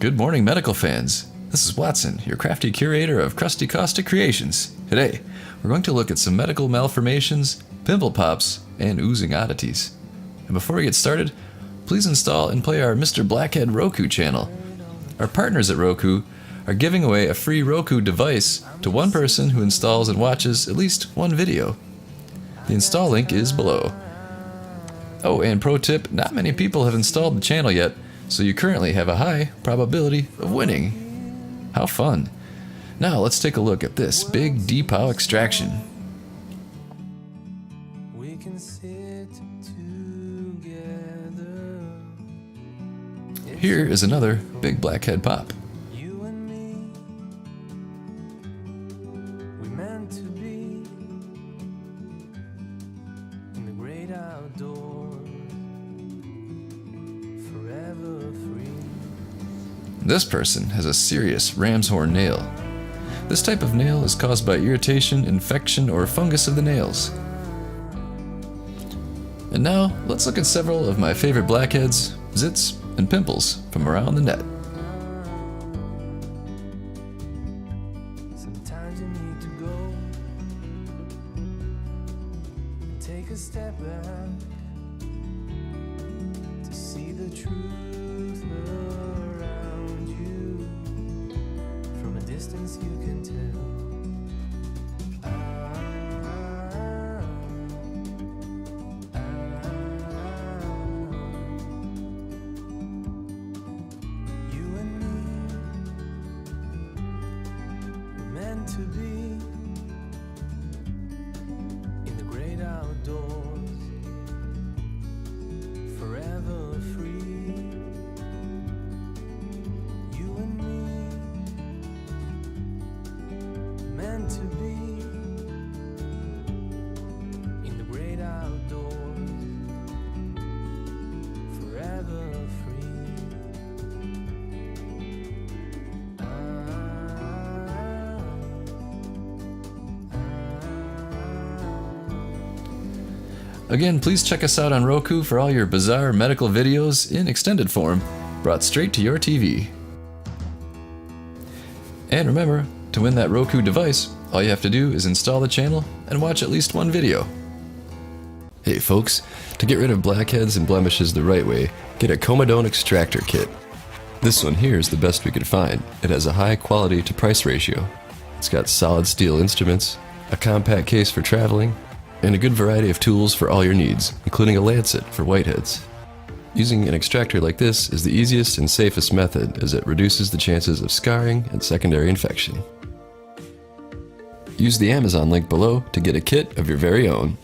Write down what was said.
Good morning, medical fans. This is Watson, your crafty curator of Crusty Caustic Creations. Today, we're going to look at some medical malformations, pimple pops, and oozing oddities. And before we get started, please install and play our Mr. Blackhead Roku channel. Our partners at Roku are giving away a free Roku device to one person who installs and watches at least one video. The install link is below. Oh, and pro tip, not many people have installed the channel yet, so you currently have a high probability of winning. How fun. Now let's take a look at this big depot extraction. We can sit together. Here is another big blackhead pop. You and me, we meant to be in the great outdoors, forever free. This person has a serious ram's horn nail. This type of nail is caused by irritation, infection, or fungus of the nails. And now, let's look at several of my favorite blackheads, zits, and pimples from around the net. Sometimes you need to go and take a step back to see the truth around you. From a distance you can tell. You and me were meant to be in the great outdoors, forever free. You and me meant to be in the great outdoors, forever free. Again, please check us out on Roku for all your bizarre medical videos in extended form, brought straight to your TV. And remember, to win that Roku device, all you have to do is install the channel and watch at least one video. Hey folks, to get rid of blackheads and blemishes the right way, get a Comedone extractor kit. This one here is the best we could find. It has a high quality to price ratio. It's got solid steel instruments, a compact case for traveling, and a good variety of tools for all your needs, including a lancet for whiteheads. Using an extractor like this is the easiest and safest method, as it reduces the chances of scarring and secondary infection. Use the Amazon link below to get a kit of your very own.